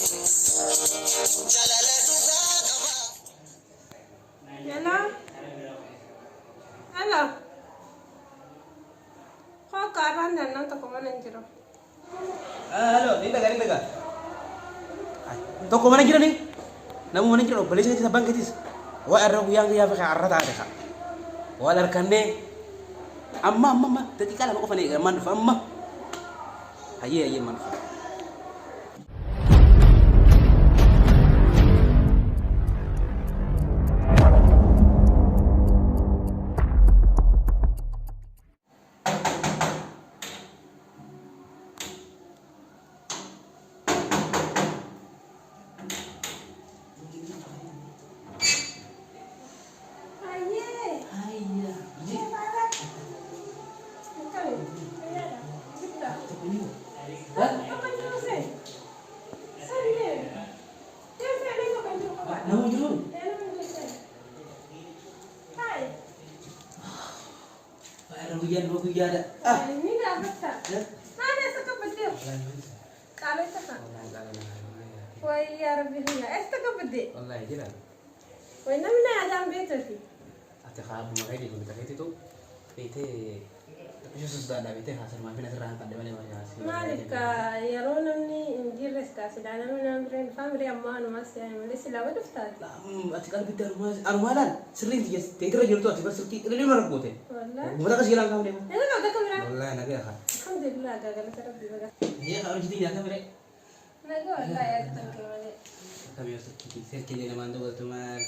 Hello? Hello? Kok karan dan nang toko mana jiro? Halo, ini daga. Toko mana jiro nih? Namu mana jiro? Beli saya bang ketis. Wa arra yang ya fa arra ta da. Wa lar kande. Amma. Tadi kala ko fane man fa amma. Haye man fa. Namu jiro. Hujan ada. Ini nggak betah. Mana suka betul? Kalau itu kan. Wah iya Rabbinya. Suka betul. Wallahi jira. Wah namanya ada ambil tu. Ate khab magai di kita itu itu tapi sudah ada itu hasil maafin serang pada mana hasil. Malika ya ronan ni injil ska sedana mana brin family amma no mas ya Malaysia lawa daftar. Ate kalau kita armalan sering dia tegra jurtu ate bas ki ini orang bote. Wallah. Mula kasih hilang kamu deh. Ini kau dah kamera. Wallahi naga ha. Alhamdulillah gagal terus juga. Dia harus jadi naga mere. Naga wallah ya tangkal. Kami harus kita kini nama ando teman.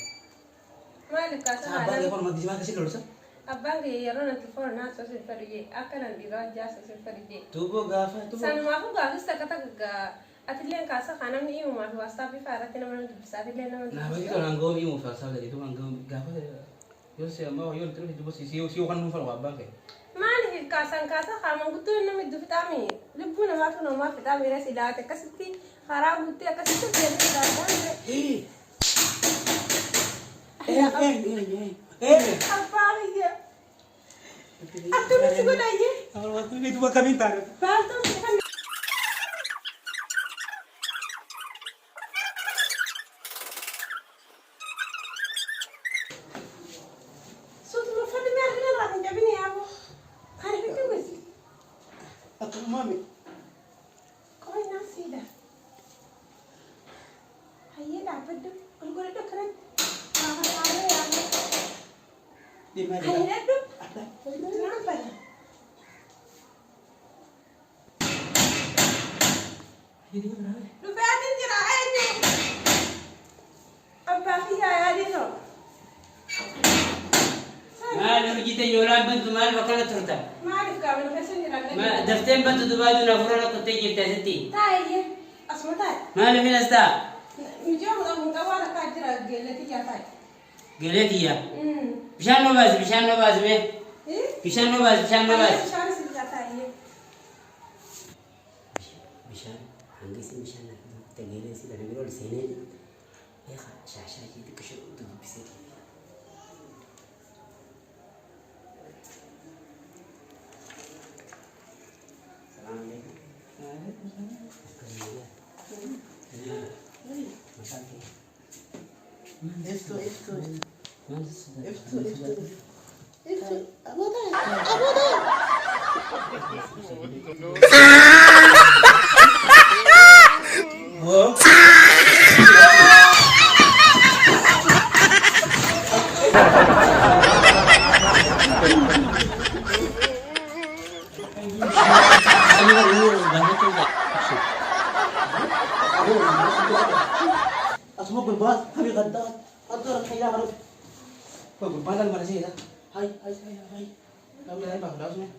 Malika Abang sana. dia pun mati mana kasih dulu sah. Abang dia ya ronan telepon nak soal pergi. Akan di raja soal pergi. Tubuh gafa tubuh. Sana aku gak bisa kata gak. Atilian kasa kanam ni imu mahu wasta pi fara kena mana bisa atilian nama. Nah bagi kalau anggo ni mau fasa jadi itu anggo gafa. Yo sih mau yo terus itu bos siu kan mau fal wabang ke. Mali kasa kamang butuh nama itu vitami. Lebu nama aku nama vitami rasi dah kasih harap butuh kasih tu jadi dah. Apa ya? Aku ni juga dah ye. Awal waktu itu bakal minta. Balto kan. Sudah fadi mereka lah jadi ni aku. Hari itu guys. Atau mami. Kau nasi dah. Ayah dapat tu. Kalau kau dah keren. Mahal ya. Di mana? Ayah tu. Kenapa? Jadi berapa? Lu berani tidak ini? Apa dia ada tu? ما نرجيت يوران بنت مال وكانت ترتا ما أعرف كم نفسي نرى. ما دفتين بنت دبادو نفرنا كنت تجيب تازتي تاي أسمع تاي. ما له من استا نجوم أبغى كوارا كاتيرا قلتي كاتاي. قلتي يا بشان نواز مي إيه؟ بشان نواز شان سيد كاتاي. بشان عندي سي بشان تجيلي سي تجيلي ولا سنين يا خا شاشة جدي كشو تدو بسيط السلام عليكم Esto. Asma berbahas, kami kata, atau orang kaya harus berbadan pada sini lah. Hai. Kami dah bang, dah semua.